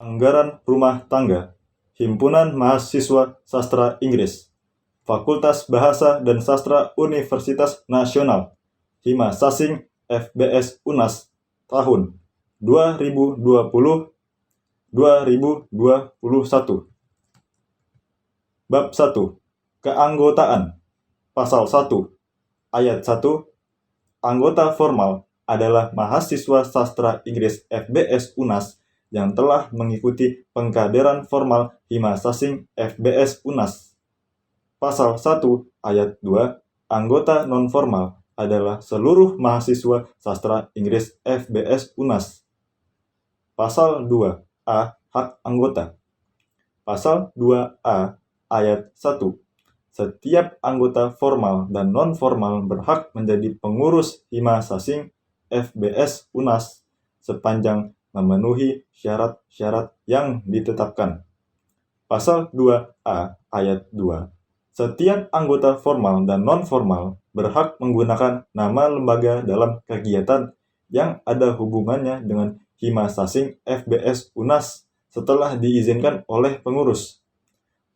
Anggaran Rumah Tangga, Himpunan Mahasiswa Sastra Inggris, Fakultas Bahasa dan Sastra Universitas Nasional, Hima Sasing FBS UNAS, tahun 2020-2021. Bab 1. Keanggotaan. Pasal 1 Ayat 1. Anggota formal adalah mahasiswa sastra Inggris FBS UNAS yang telah mengikuti pengkaderan formal Hima Sasing FBS UNAS. Pasal 1 Ayat 2. Anggota non-formal adalah seluruh mahasiswa sastra Inggris FBS UNAS. Pasal 2A. Hak anggota. Pasal 2A Ayat 1. Setiap anggota formal dan non-formal berhak menjadi pengurus Hima Sasing FBS UNAS sepanjang memenuhi syarat-syarat yang ditetapkan. Pasal 2A Ayat 2. Setiap anggota formal dan non-formal berhak menggunakan nama lembaga dalam kegiatan yang ada hubungannya dengan Hima Sasing FBS UNAS setelah diizinkan oleh pengurus.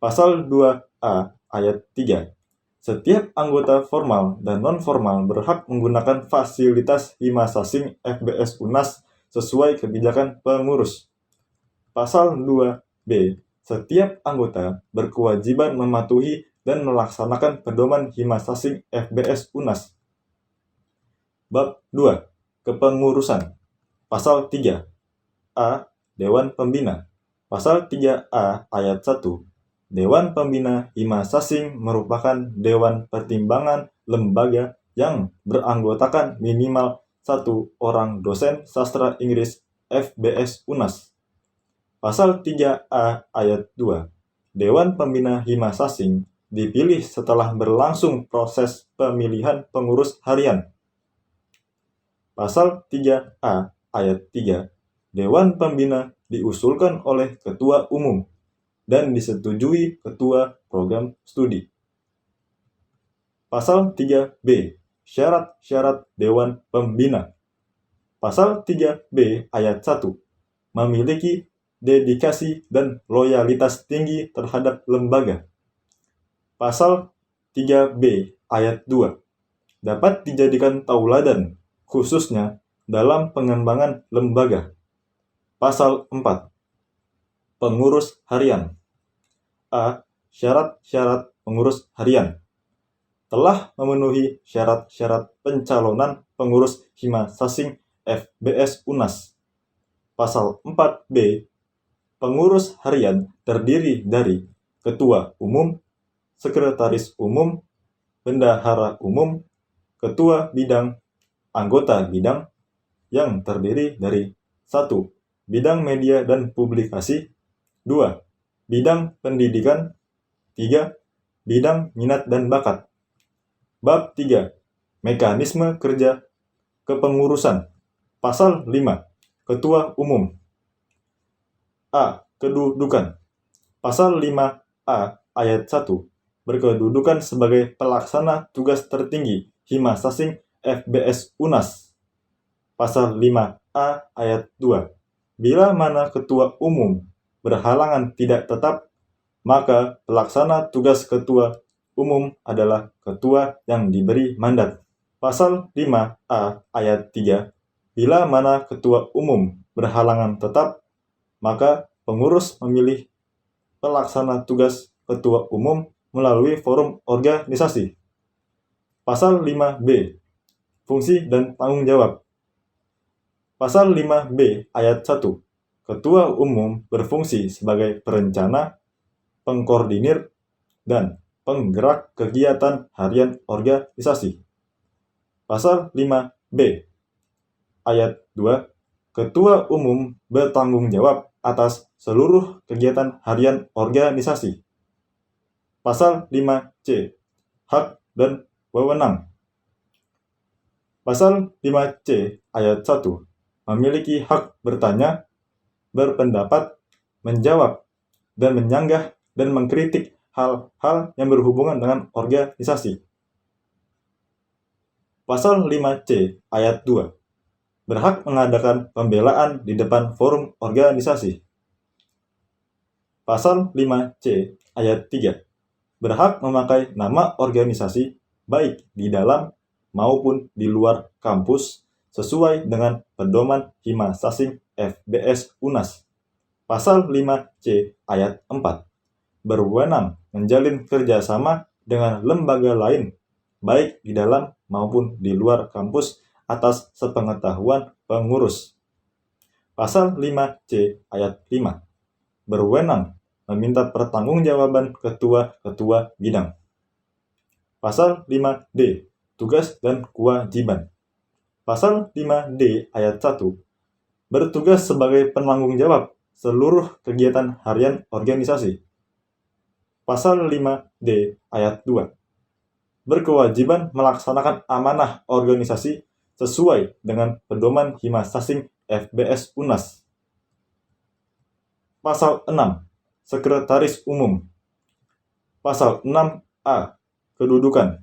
Pasal 2A Ayat 3. Setiap anggota formal dan non-formal berhak menggunakan fasilitas Hima Sasing FBS UNAS sesuai kebijakan pengurus. Pasal 2B. Setiap anggota berkewajiban mematuhi dan melaksanakan pedoman Hima Sasing FBS UNAS. Bab 2. Kepengurusan. Pasal 3. A. Dewan Pembina. Pasal 3A Ayat 1. Dewan Pembina Hima Sasing merupakan dewan pertimbangan lembaga yang beranggotakan minimal 1 orang dosen sastra Inggris FBS UNAS. Pasal 3A Ayat 2. Dewan Pembina Hima Sasing dipilih setelah berlangsung proses pemilihan pengurus harian. Pasal 3A Ayat 3. Dewan Pembina diusulkan oleh Ketua Umum dan disetujui Ketua Program Studi. Pasal 3B. Syarat-syarat Dewan Pembina. Pasal 3B Ayat 1. Memiliki dedikasi dan loyalitas tinggi terhadap lembaga. Pasal 3B Ayat 2. Dapat dijadikan tauladan, khususnya dalam pengembangan lembaga. Pasal 4. Pengurus harian. A. Syarat-syarat pengurus harian. Telah memenuhi syarat-syarat pencalonan pengurus Hima Sasing FBS UNAS. Pasal 4B. Pengurus harian terdiri dari Ketua Umum, Sekretaris Umum, Bendahara Umum, Ketua Bidang, Anggota Bidang, yang terdiri dari 1. Bidang media dan publikasi, 2. Bidang pendidikan, 3. Bidang minat dan bakat. Bab 3. Mekanisme kerja kepengurusan. Pasal 5. Ketua Umum. A. Kedudukan. Pasal 5A Ayat 1. Berkedudukan sebagai pelaksana tugas tertinggi Hima Sasing FBS UNAS. Pasal 5A Ayat 2. Bila mana Ketua Umum berhalangan tidak tetap, maka pelaksana tugas Ketua Umum adalah ketua yang diberi mandat. Pasal 5A Ayat 3. Bila mana Ketua Umum berhalangan tetap, maka pengurus memilih pelaksana tugas Ketua Umum melalui forum organisasi. Pasal 5B. Fungsi dan tanggung jawab. Pasal 5B Ayat 1. Ketua Umum berfungsi sebagai perencana, pengkoordinir, dan penggerak kegiatan harian organisasi. Pasal 5B Ayat 2. Ketua Umum bertanggung jawab atas seluruh kegiatan harian organisasi. Pasal 5C. Hak dan wewenang. Pasal 5C Ayat 1. Memiliki hak bertanya, berpendapat, menjawab, dan menyanggah dan mengkritik hal-hal yang berhubungan dengan organisasi. Pasal 5C Ayat 2. Berhak mengadakan pembelaan di depan forum organisasi. Pasal 5C ayat 3 berhak memakai nama organisasi baik di dalam maupun di luar kampus sesuai dengan pedoman Hima Sasing FBS UNAS. Pasal 5C ayat 4 berwenang menjalin kerjasama dengan lembaga lain baik di dalam maupun di luar kampus atas sepengetahuan pengurus. Pasal 5C ayat 5 berwenang meminta pertanggungjawaban ketua-ketua bidang. Pasal 5D tugas dan kewajiban. Pasal 5D ayat 1 bertugas sebagai penanggung jawab seluruh kegiatan harian organisasi. Pasal 5D ayat 2 berkewajiban melaksanakan amanah organisasi sesuai dengan pedoman Hima Sasing FBS UNAS. Pasal 6 Sekretaris Umum. Pasal 6A Kedudukan.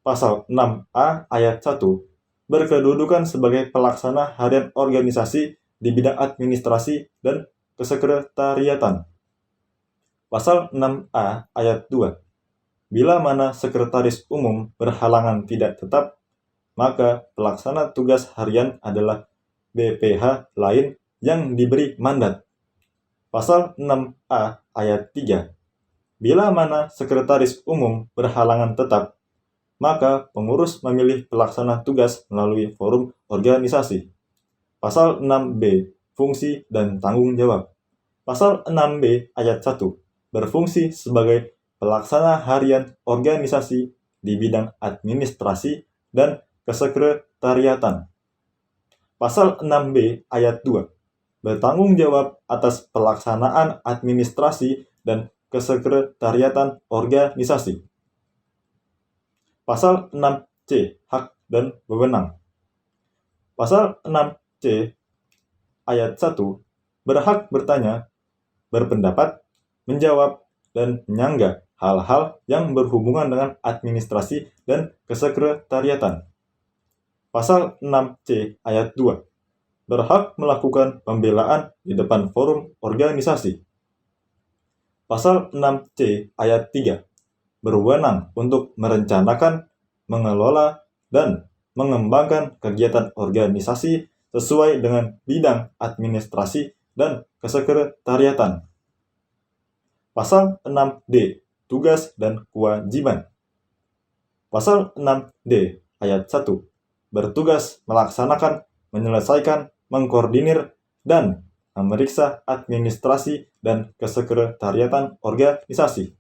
Pasal 6A ayat 1 berkedudukan sebagai pelaksana harian organisasi di bidang administrasi dan kesekretariatan. Pasal 6A ayat 2 bila mana sekretaris umum berhalangan tidak tetap, maka pelaksana tugas harian adalah BPH lain yang diberi mandat. Pasal 6A ayat 3 bila mana sekretaris umum berhalangan tetap, maka pengurus memilih pelaksana tugas melalui forum organisasi. Pasal 6B fungsi dan tanggung jawab. Pasal 6B ayat 1 berfungsi sebagai pelaksana harian organisasi di bidang administrasi dan kesekretariatan. Pasal 6B ayat 2 bertanggung jawab atas pelaksanaan administrasi dan kesekretariatan organisasi. Pasal 6C hak dan wewenang. Pasal 6C ayat 1 berhak bertanya, berpendapat, menjawab, dan menyanggah hal-hal yang berhubungan dengan administrasi dan kesekretariatan. Pasal 6C ayat 2 berhak melakukan pembelaan di depan forum organisasi. Pasal 6C ayat 3 berwenang untuk merencanakan, mengelola, dan mengembangkan kegiatan organisasi sesuai dengan bidang administrasi dan kesekretariatan. Pasal 6D tugas dan kewajiban. Pasal 6D ayat 1 bertugas melaksanakan, menyelesaikan, mengkoordinir, dan memeriksa administrasi dan kesekretariatan organisasi.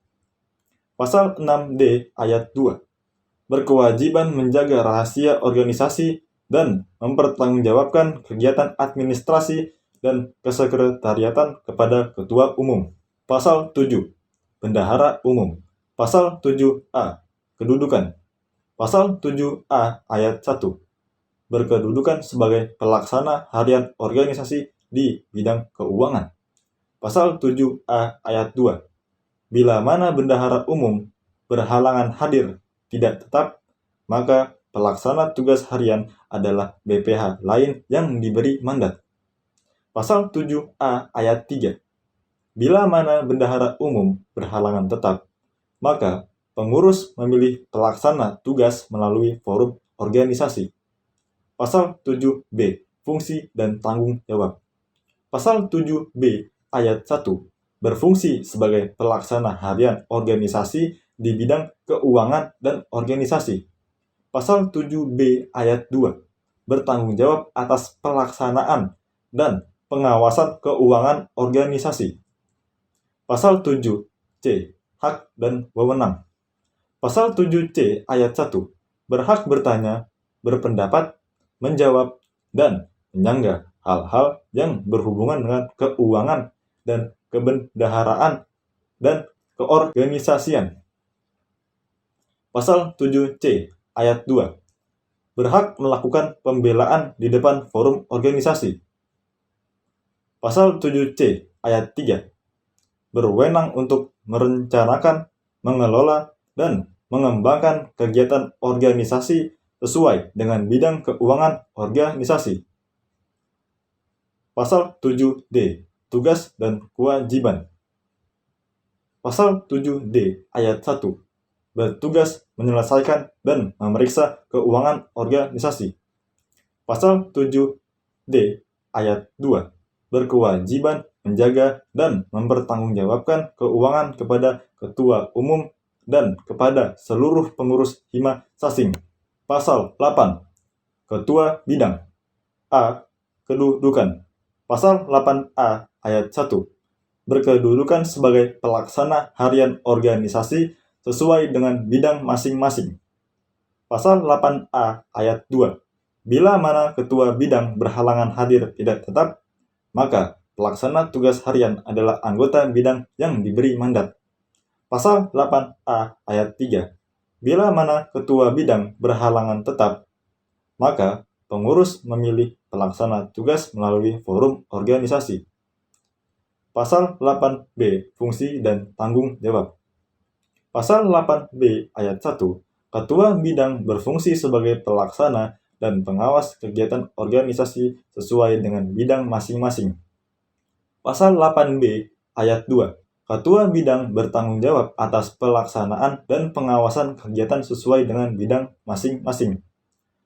Pasal 6D ayat 2 berkewajiban menjaga rahasia organisasi dan mempertanggungjawabkan kegiatan administrasi dan kesekretariatan kepada ketua umum. Pasal 7 Bendahara Umum. Pasal 7A Kedudukan. Pasal 7A ayat 1 berkedudukan sebagai pelaksana harian organisasi di bidang keuangan. Pasal 7A ayat 2 bila mana bendahara umum berhalangan hadir tidak tetap, maka pelaksana tugas harian adalah BPH lain yang diberi mandat. Pasal 7A ayat 3 bila mana bendahara umum berhalangan tetap, maka pengurus memilih pelaksana tugas melalui forum organisasi. Pasal 7B fungsi dan tanggung jawab. Pasal 7B ayat 1 berfungsi sebagai pelaksana harian organisasi di bidang keuangan dan organisasi. Pasal 7B ayat 2 bertanggung jawab atas pelaksanaan dan pengawasan keuangan organisasi. Pasal 7C hak dan wewenang. Pasal 7C ayat 1 berhak bertanya, berpendapat, menjawab, dan menyanggah hal-hal yang berhubungan dengan keuangan dan kebendaharaan dan keorganisasian. Pasal 7C ayat 2 berhak melakukan pembelaan di depan forum organisasi. Pasal 7C ayat 3 berwenang untuk merencanakan, mengelola, dan mengembangkan kegiatan organisasi sesuai dengan bidang keuangan organisasi. Pasal 7D tugas dan kewajiban. Pasal 7D ayat 1 bertugas menyelesaikan dan memeriksa keuangan organisasi. Pasal 7D ayat 2 berkewajiban menjaga dan mempertanggungjawabkan keuangan kepada ketua umum dan kepada seluruh pengurus hima sasing. Pasal 8 Ketua Bidang. A. Kedudukan. Pasal 8A ayat 1 berkedudukan sebagai pelaksana harian organisasi sesuai dengan bidang masing-masing. Pasal 8A ayat 2 bila mana ketua bidang berhalangan hadir tidak tetap, maka pelaksana tugas harian adalah anggota bidang yang diberi mandat. Pasal 8A ayat 3 bila mana ketua bidang berhalangan tetap, maka pengurus memilih pelaksana tugas melalui forum organisasi. Pasal 8B Fungsi dan tanggung jawab. Pasal 8B ayat 1 Ketua bidang berfungsi sebagai pelaksana dan pengawas kegiatan organisasi sesuai dengan bidang masing-masing. Pasal 8B ayat 2 Ketua bidang bertanggung jawab atas pelaksanaan dan pengawasan kegiatan sesuai dengan bidang masing-masing.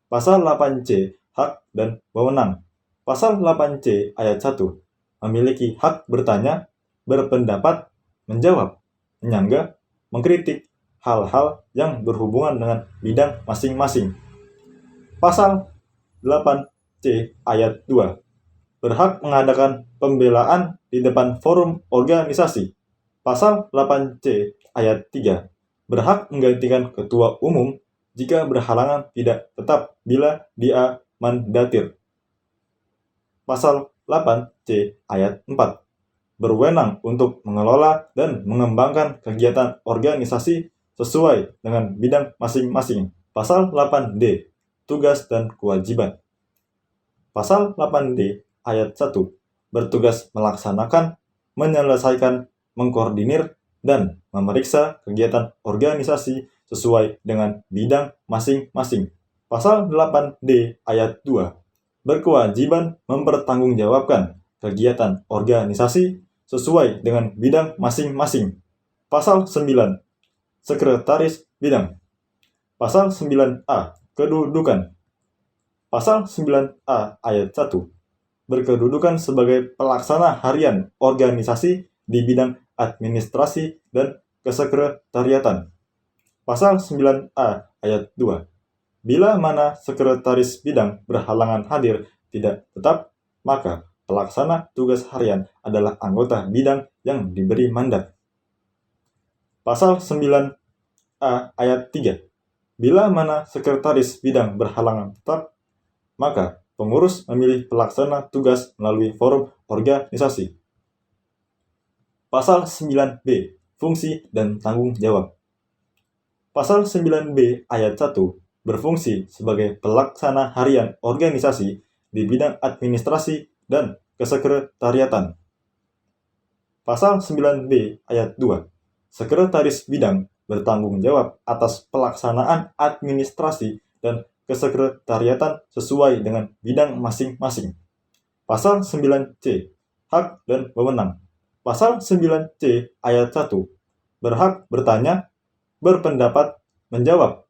Pasal 8C Hak dan wewenang. Pasal 8C ayat 1 memiliki hak bertanya, berpendapat, menjawab, menyanggah, mengkritik hal-hal yang berhubungan dengan bidang masing-masing. Pasal 8C ayat 2 berhak mengadakan pembelaan di depan forum organisasi. Pasal 8C ayat 3 berhak menggantikan ketua umum jika berhalangan tidak tetap bila dia mandatir. Pasal 8C ayat 4 berwenang untuk mengelola dan mengembangkan kegiatan organisasi sesuai dengan bidang masing-masing. Pasal 8D Tugas dan kewajiban. Pasal 8D ayat 1 bertugas melaksanakan, menyelesaikan, mengkoordinir, dan memeriksa kegiatan organisasi sesuai dengan bidang masing-masing. Pasal 8D ayat 2 berkewajiban mempertanggungjawabkan kegiatan organisasi sesuai dengan bidang masing-masing. Pasal 9 Sekretaris Bidang. Pasal 9A Kedudukan. Pasal 9A ayat 1 berkedudukan sebagai pelaksana harian organisasi di bidang administrasi dan kesekretariatan. Pasal 9A ayat 2 bila mana sekretaris bidang berhalangan hadir tidak tetap, maka pelaksana tugas harian adalah anggota bidang yang diberi mandat. Pasal 9A ayat 3 bila mana sekretaris bidang berhalangan tetap, maka pengurus memilih pelaksana tugas melalui forum organisasi. Pasal 9B Fungsi dan tanggung jawab. Pasal 9B ayat 1 berfungsi sebagai pelaksana harian organisasi di bidang administrasi dan kesekretariatan. Pasal 9B ayat 2 Sekretaris bidang bertanggung jawab atas pelaksanaan administrasi dan kesekretariatan sesuai dengan bidang masing-masing. Pasal 9C Hak dan wewenang. Pasal 9C ayat 1 berhak bertanya, berpendapat, menjawab,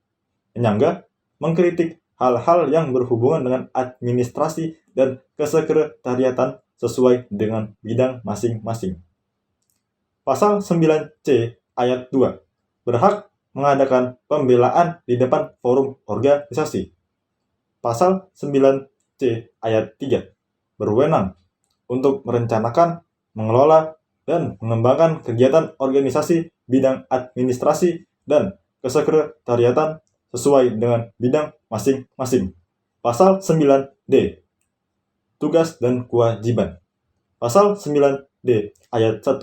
menyanggah, mengkritik hal-hal yang berhubungan dengan administrasi dan kesekretariatan sesuai dengan bidang masing-masing. Pasal 9C ayat 2 berhak mengadakan pembelaan di depan forum organisasi. Pasal 9C ayat 3 berwenang untuk merencanakan, mengelola, dan mengembangkan kegiatan organisasi bidang administrasi dan kesekretariatan sesuai dengan bidang masing-masing. Pasal 9D Tugas dan kewajiban. Pasal 9D ayat 1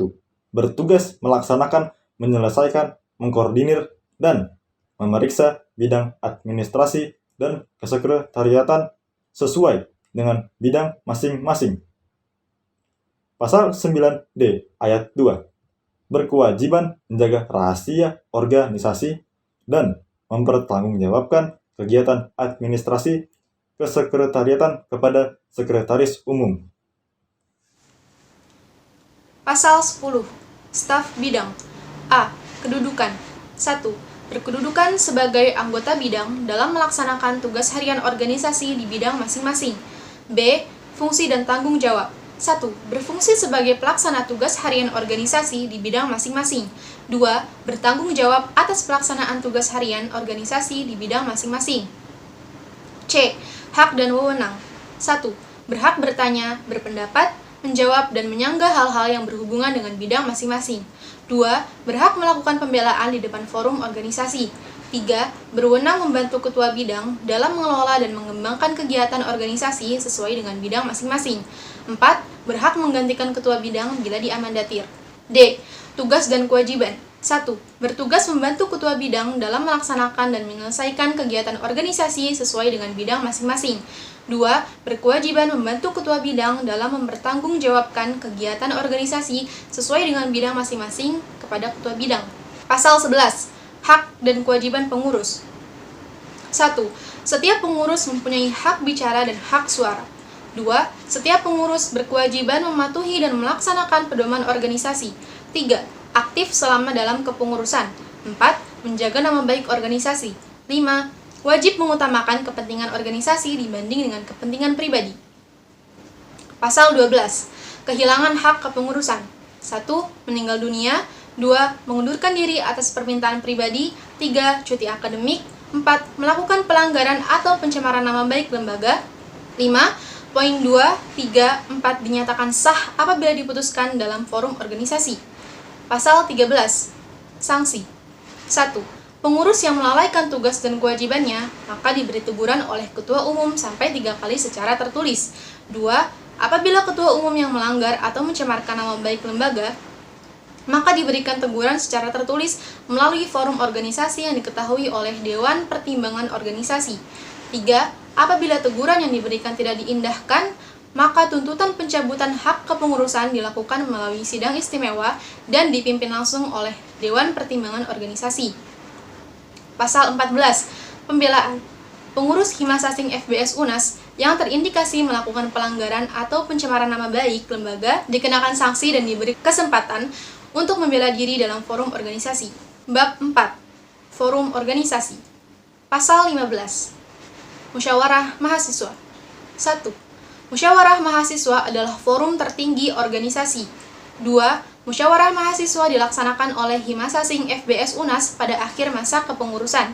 bertugas melaksanakan, menyelesaikan, mengkoordinir, dan memeriksa bidang administrasi dan kesekretariatan sesuai dengan bidang masing-masing. Pasal 9D ayat 2 berkewajiban menjaga rahasia organisasi dan mempertanggungjawabkan kegiatan administrasi kesekretariatan kepada sekretaris umum. Pasal 10 Staf Bidang. A. Kedudukan. 1. Berkedudukan sebagai anggota bidang dalam melaksanakan tugas harian organisasi di bidang masing-masing. B. Fungsi dan tanggung jawab. 1. Berfungsi sebagai pelaksana tugas harian organisasi di bidang masing-masing. 2. Bertanggung jawab atas pelaksanaan tugas harian organisasi di bidang masing-masing. C. Hak dan wewenang. 1. Berhak bertanya, berpendapat, menjawab, dan menyanggah hal-hal yang berhubungan dengan bidang masing-masing. 2. Berhak melakukan pembelaan di depan forum organisasi. 3. Berwenang membantu ketua bidang dalam mengelola dan mengembangkan kegiatan organisasi sesuai dengan bidang masing-masing. 4. Berhak menggantikan ketua bidang bila diamandatir. D. Tugas dan kewajiban. 1. Bertugas membantu ketua bidang dalam melaksanakan dan menyelesaikan kegiatan organisasi sesuai dengan bidang masing-masing. 2. Berkewajiban membantu ketua bidang dalam mempertanggungjawabkan kegiatan organisasi sesuai dengan bidang masing-masing kepada ketua bidang. Pasal 11. Hak dan kewajiban pengurus. 1. Setiap pengurus mempunyai hak bicara dan hak suara. 2. Setiap pengurus berkewajiban mematuhi dan melaksanakan pedoman organisasi. 3. Aktif selama dalam kepengurusan. 4. Menjaga nama baik organisasi. 5. Wajib mengutamakan kepentingan organisasi dibanding dengan kepentingan pribadi. Pasal 12. Kehilangan hak kepengurusan. 1. Meninggal dunia. 2. Mengundurkan diri atas permintaan pribadi. 3. Cuti akademik. 4. Melakukan pelanggaran atau pencemaran nama baik lembaga. 5. Poin 2, 3, 4 dinyatakan sah apabila diputuskan dalam forum organisasi. Pasal 13. Sanksi. 1. Pengurus yang melalaikan tugas dan kewajibannya, maka diberi teguran oleh ketua umum sampai 3 kali secara tertulis. 2. Apabila ketua umum yang melanggar atau mencemarkan nama baik lembaga, maka diberikan teguran secara tertulis melalui forum organisasi yang diketahui oleh Dewan Pertimbangan Organisasi. 3. Apabila teguran yang diberikan tidak diindahkan, maka tuntutan pencabutan hak kepengurusan dilakukan melalui sidang istimewa dan dipimpin langsung oleh Dewan Pertimbangan Organisasi. Pasal 14. Pembelaan. Pengurus Himas Asing FBS UNAS yang terindikasi melakukan pelanggaran atau pencemaran nama baik lembaga dikenakan sanksi dan diberi kesempatan untuk membela diri dalam forum organisasi. Bab 4. Forum organisasi. Pasal 15. Musyawarah Mahasiswa. 1. Musyawarah mahasiswa adalah forum tertinggi organisasi. 2. Musyawarah mahasiswa dilaksanakan oleh Himas Asing FBS UNAS pada akhir masa kepengurusan.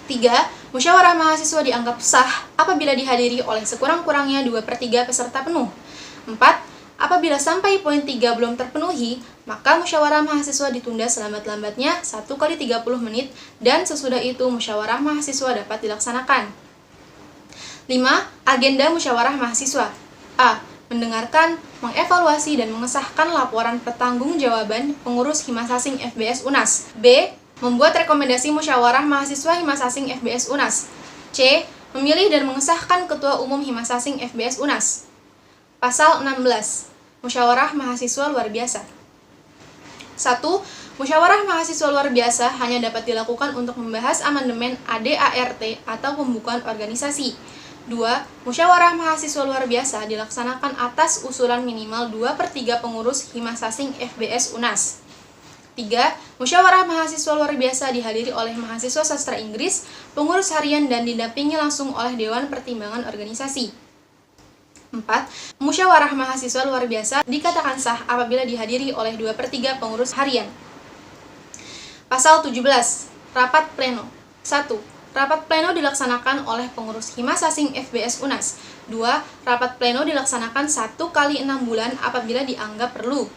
3. Musyawarah mahasiswa dianggap sah apabila dihadiri oleh sekurang-kurangnya 2/3 peserta penuh. 4. Apabila sampai poin 3 belum terpenuhi, maka musyawarah mahasiswa ditunda selambat-lambatnya 1 kali 30 menit dan sesudah itu musyawarah mahasiswa dapat dilaksanakan. 5. Agenda musyawarah mahasiswa. A. Mendengarkan, mengevaluasi, dan mengesahkan laporan pertanggungjawaban pengurus Himas Asing FBS UNAS. B. Membuat rekomendasi musyawarah mahasiswa Himas Asing FBS UNAS. C. Memilih dan mengesahkan ketua umum Himas Asing FBS UNAS. Pasal 16. Musyawarah mahasiswa luar biasa. 1. Musyawarah mahasiswa luar biasa hanya dapat dilakukan untuk membahas amandemen ADART atau pembukaan organisasi. 2. Musyawarah mahasiswa luar biasa dilaksanakan atas usulan minimal 2/3 pengurus Himas Asing FBS UNAS. 3. Musyawarah mahasiswa luar biasa dihadiri oleh mahasiswa sastra Inggris, pengurus harian, dan didampingi langsung oleh Dewan Pertimbangan Organisasi. 4. Musyawarah mahasiswa luar biasa dikatakan sah apabila dihadiri oleh 2/3 pengurus harian. Pasal 17. Rapat pleno. 1. Rapat pleno dilaksanakan oleh pengurus Himas Asing FBS UNAS. 2. Rapat pleno dilaksanakan 1 kali 6 bulan apabila dianggap perlu.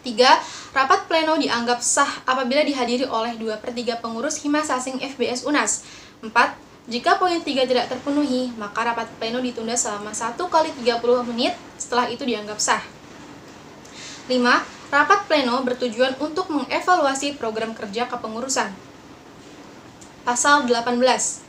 3. Rapat pleno dianggap sah apabila dihadiri oleh 2/3 pengurus Himas Asing FBS UNAS. 4. Jika poin 3 tidak terpenuhi, maka rapat pleno ditunda selama 1 kali 30 menit, setelah itu dianggap sah. 5. Rapat pleno bertujuan untuk mengevaluasi program kerja kepengurusan. Pasal 18.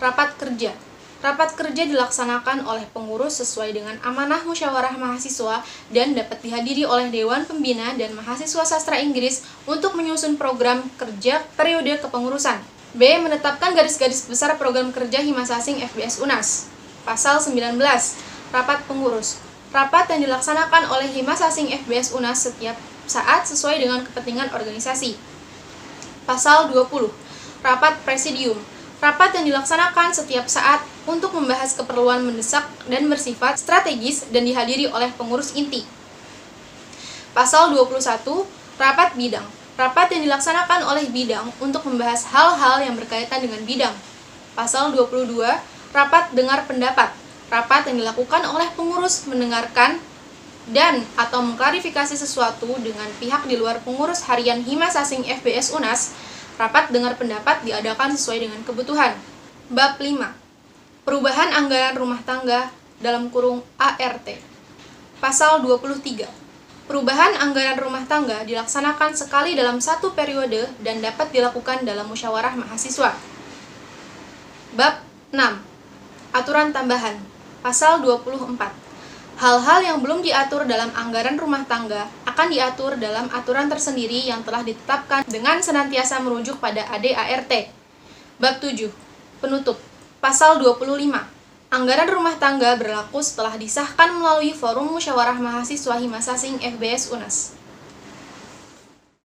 Rapat kerja. Rapat kerja dilaksanakan oleh pengurus sesuai dengan amanah musyawarah mahasiswa dan dapat dihadiri oleh Dewan Pembina dan mahasiswa sastra Inggris untuk menyusun program kerja periode kepengurusan. B. Menetapkan garis-garis besar program kerja Himas Asing FBS UNAS. Pasal 19. Rapat pengurus. Rapat yang dilaksanakan oleh Himas Asing FBS UNAS setiap saat sesuai dengan kepentingan organisasi. Pasal 20. Rapat Presidium. Rapat yang dilaksanakan setiap saat untuk membahas keperluan mendesak dan bersifat strategis dan dihadiri oleh pengurus inti. Pasal 21. Rapat Bidang. Rapat yang dilaksanakan oleh bidang untuk membahas hal-hal yang berkaitan dengan bidang. Pasal 22. Rapat Dengar Pendapat. Rapat yang dilakukan oleh pengurus mendengarkan dan atau mengklarifikasi sesuatu dengan pihak di luar pengurus harian Himas Asing FBS UNAS. Rapat dengar pendapat diadakan sesuai dengan kebutuhan. Bab 5. Perubahan anggaran rumah tangga (ART). Pasal 23. Perubahan anggaran rumah tangga dilaksanakan sekali dalam satu periode dan dapat dilakukan dalam musyawarah mahasiswa. Bab 6. Aturan tambahan. Pasal 24. Hal-hal yang belum diatur dalam anggaran rumah tangga akan diatur dalam aturan tersendiri yang telah ditetapkan dengan senantiasa merujuk pada AD/ART. Bab 7. Penutup. Pasal 25. Anggaran rumah tangga berlaku setelah disahkan melalui forum musyawarah mahasiswa Himas Asing FBS UNAS.